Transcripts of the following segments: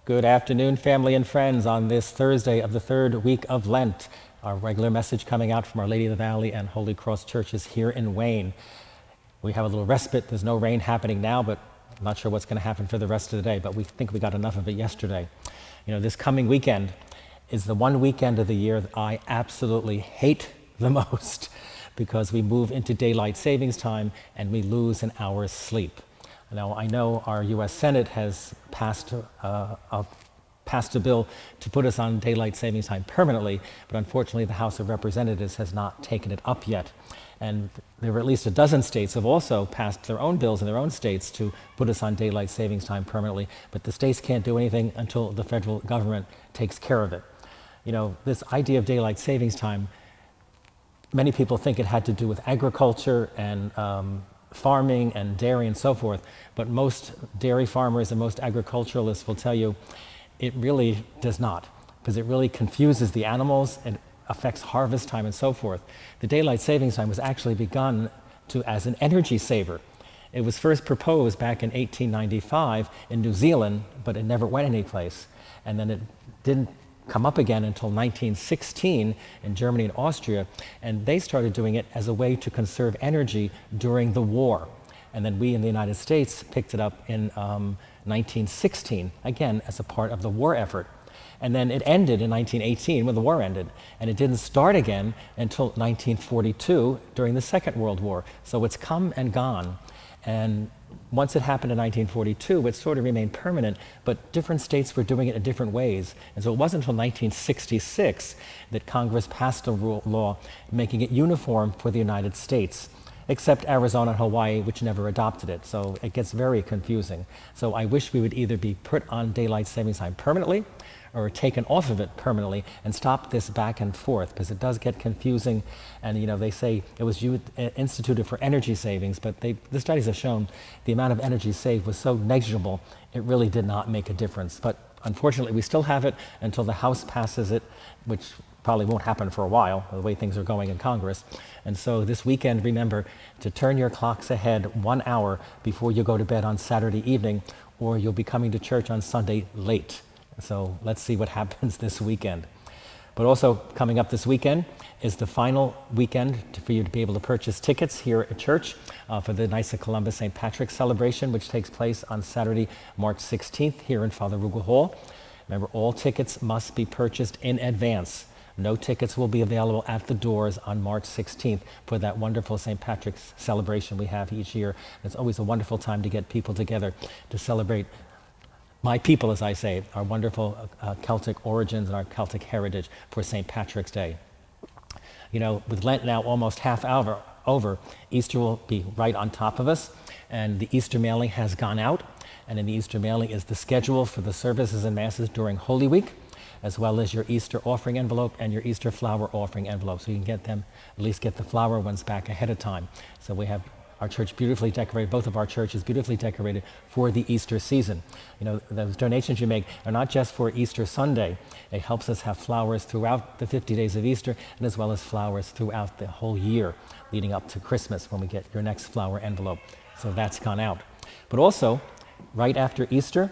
Good afternoon, family and friends, on this Thursday of the third week of Lent. Our regular message coming out from Our Lady of the Valley and Holy Cross churches here in Wayne. We have a little respite. There's no rain happening now, but I'm not sure what's going to happen for the rest of the day, but we think we got enough of it yesterday. You know, this coming weekend is the one weekend of the year that I absolutely hate the most because we move into daylight savings time and we lose an hour's sleep. Now, I know our U.S. Senate has passed a bill to put us on daylight savings time permanently, but unfortunately the House of Representatives has not taken it up yet. And there are at least a dozen states have also passed their own bills in their own states to put us on daylight savings time permanently, but the states can't do anything until the federal government takes care of it. You know, this idea of daylight savings time, many people think it had to do with agriculture and farming and dairy and so forth, but most dairy farmers and most agriculturalists will tell you it really does not, because it really confuses the animals and affects harvest time and so forth. The daylight savings time was actually begun as an energy saver. It was first proposed back in 1895 in New Zealand, but it never went anyplace. And then it didn't come up again until 1916 in Germany and Austria, and they started doing it as a way to conserve energy during the war. And then we in the United States picked it up in 1916, again as a part of the war effort. And then it ended in 1918 when the war ended, and it didn't start again until 1942 during the Second World War. So it's come and gone. And once it happened in 1942, it sort of remained permanent, but different states were doing it in different ways. And so it wasn't until 1966 that Congress passed a law making it uniform for the United States, except Arizona and Hawaii, which never adopted it. So it gets very confusing. So I wish we would either be put on daylight savings time permanently or taken off of it permanently and stop this back and forth, because it does get confusing. And you know, they say it was instituted for energy savings, but the studies have shown the amount of energy saved was so negligible, it really did not make a difference. But unfortunately, we still have it until the House passes it, which probably won't happen for a while, the way things are going in Congress. And so this weekend, remember to turn your clocks ahead 1 hour before you go to bed on Saturday evening, or you'll be coming to church on Sunday late. So let's see what happens this weekend. But also coming up this weekend is the final weekend for you to be able to purchase tickets here at church for the Knights of Columbus St. Patrick's celebration, which takes place on Saturday, March 16th here in Father Rugel Hall. Remember, all tickets must be purchased in advance. No tickets will be available at the doors on March 16th for that wonderful St. Patrick's celebration we have each year. It's always a wonderful time to get people together to celebrate my people, as I say, our wonderful Celtic origins and our Celtic heritage for St. Patrick's Day. You know, with Lent now almost half hour over, Easter will be right on top of us, and the Easter mailing has gone out, and in the Easter mailing is the schedule for the services and masses during Holy Week, as well as your Easter offering envelope and your Easter flower offering envelope, so you can get them, at least get the flower ones back ahead of time. So we have our church beautifully decorated, both of our churches beautifully decorated for the Easter season. You know, those donations you make are not just for Easter Sunday. It helps us have flowers throughout the 50 days of Easter, and as well as flowers throughout the whole year leading up to Christmas when we get your next flower envelope. So that's gone out. But also, right after Easter,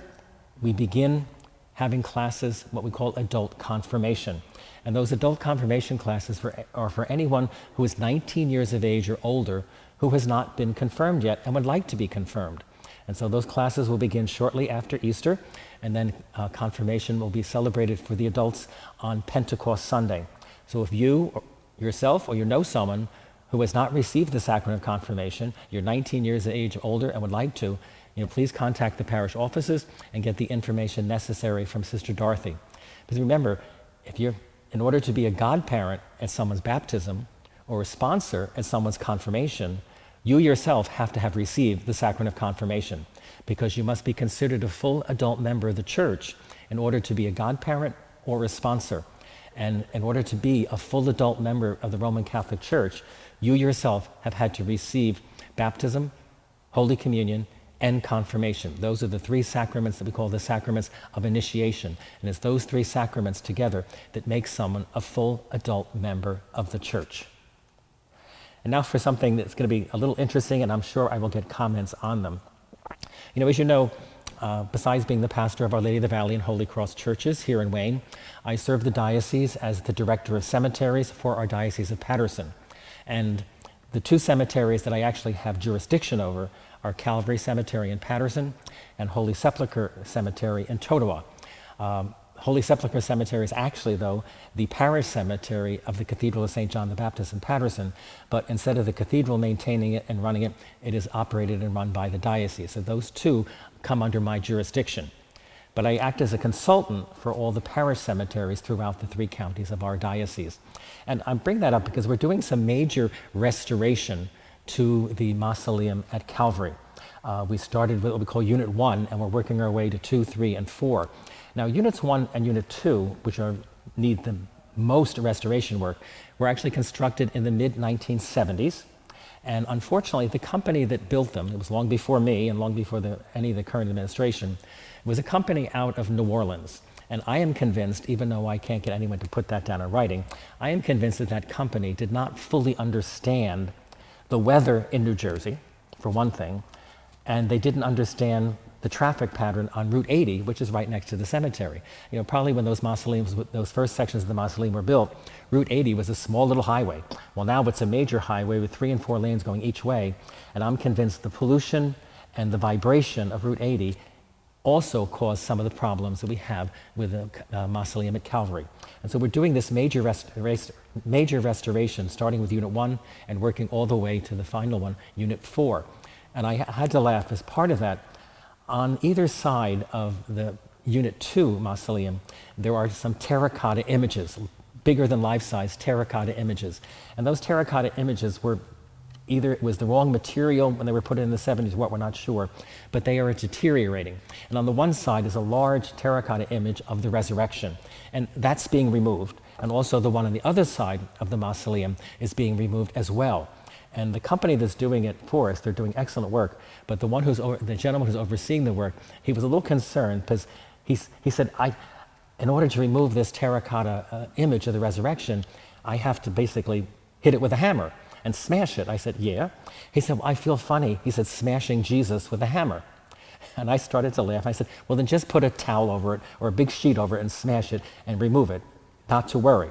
we begin having classes, what we call adult confirmation. And those adult confirmation classes are for anyone who is 19 years of age or older who has not been confirmed yet and would like to be confirmed. And so those classes will begin shortly after Easter, and then confirmation will be celebrated for the adults on Pentecost Sunday. So if you or yourself or you know someone who has not received the sacrament of confirmation, you're 19 years of age or older and would like to, you know, please contact the parish offices and get the information necessary from Sister Dorothy. Because remember, in order to be a godparent at someone's baptism or a sponsor at someone's confirmation, you yourself have to have received the sacrament of confirmation, because you must be considered a full adult member of the church in order to be a godparent or a sponsor. And in order to be a full adult member of the Roman Catholic Church, you yourself have had to receive baptism, Holy Communion, and confirmation. Those are the three sacraments that we call the sacraments of initiation. And it's those three sacraments together that make someone a full adult member of the church. And now for something that's going to be a little interesting, and I'm sure I will get comments on them. You know, as you know, besides being the pastor of Our Lady of the Valley and Holy Cross churches here in Wayne, I serve the diocese as the director of cemeteries for our Diocese of Paterson. And the two cemeteries that I actually have jurisdiction over are Calvary Cemetery in Paterson and Holy Sepulchre Cemetery in Totowa. Holy Sepulchre Cemetery is actually, though, the parish cemetery of the Cathedral of St. John the Baptist in Paterson, but instead of the cathedral maintaining it and running it, it is operated and run by the diocese. So those two come under my jurisdiction. But I act as a consultant for all the parish cemeteries throughout the 3 counties of our diocese. And I bring that up because we're doing some major restoration to the mausoleum at Calvary. We started with what we call Unit 1, and we're working our way to 2, 3, and 4. Now, Units 1 and Unit 2, which need the most restoration work, were actually constructed in the mid-1970s. And unfortunately, the company that built them, it was long before me and long before any of the current administration, was a company out of New Orleans. And I am convinced, even though I can't get anyone to put that down in writing, I am convinced that that company did not fully understand the weather in New Jersey, for one thing, and they didn't understand the traffic pattern on Route 80, which is right next to the cemetery. You know, probably when those mausoleums, those first sections of the mausoleum were built, Route 80 was a small little highway. Well, now it's a major highway with 3 and 4 lanes going each way, and I'm convinced the pollution and the vibration of Route 80 also caused some of the problems that we have with the mausoleum at Calvary. And so we're doing this major restoration, starting with Unit 1 and working all the way to the final one, Unit 4. And I had to laugh as part of that. On either side of the Unit 2 mausoleum, there are some terracotta images, bigger than life-size terracotta images. And those terracotta images were either it was the wrong material when they were put in the 70s, what we're not sure, but they are deteriorating. And on the one side is a large terracotta image of the resurrection, and that's being removed. And also the one on the other side of the mausoleum is being removed as well. And the company that's doing it for us, they're doing excellent work, but the gentleman who's overseeing the work, he was a little concerned because he said, in order to remove this terracotta image of the resurrection, I have to basically hit it with a hammer and smash it. I said, yeah. He said, well, I feel funny. He said, smashing Jesus with a hammer. And I started to laugh. I said, well, then just put a towel over it or a big sheet over it and smash it and remove it, not to worry.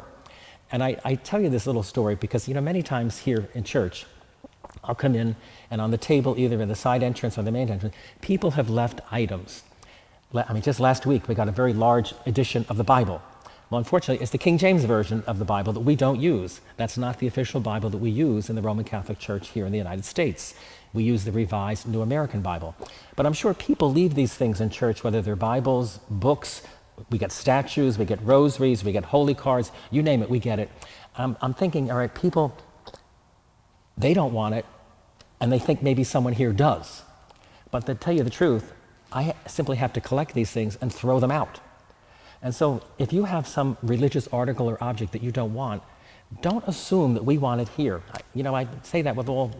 And I tell you this little story because, you know, many times here in church, I'll come in and on the table, either in the side entrance or the main entrance, people have left items. I mean, just last week, we got a very large edition of the Bible. Well, unfortunately, it's the King James Version of the Bible that we don't use. That's not the official Bible that we use in the Roman Catholic Church here in the United States. We use the Revised New American Bible. But I'm sure people leave these things in church, whether they're Bibles, books, we get statues, we get rosaries, we get holy cards, you name it, we get it. I'm thinking, all right, people, they don't want it, and they think maybe someone here does. But to tell you the truth, I simply have to collect these things and throw them out. And so if you have some religious article or object that you don't want, don't assume that we want it here. I say that with all,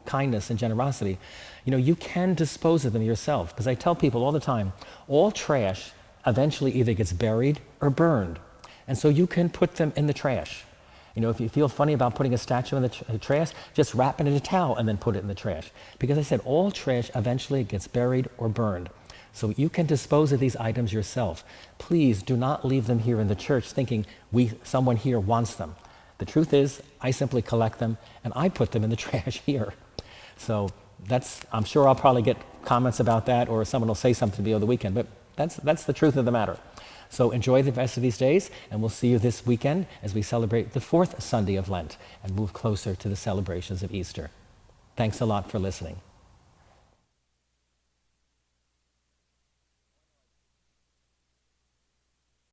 kindness and generosity. You can dispose of them yourself, because I tell people all the time, all trash eventually either gets buried or burned. And so you can put them in the trash. If you feel funny about putting a statue in the trash, just wrap it in a towel and then put it in the trash. Because I said all trash eventually gets buried or burned. So you can dispose of these items yourself. Please do not leave them here in the church thinking someone here wants them. The truth is, I simply collect them and I put them in the trash here. So I'm sure I'll probably get comments about that, or someone will say something to me over the weekend, but that's the truth of the matter. So enjoy the rest of these days, and we'll see you this weekend as we celebrate the 4th Sunday of Lent and move closer to the celebrations of Easter. Thanks a lot for listening.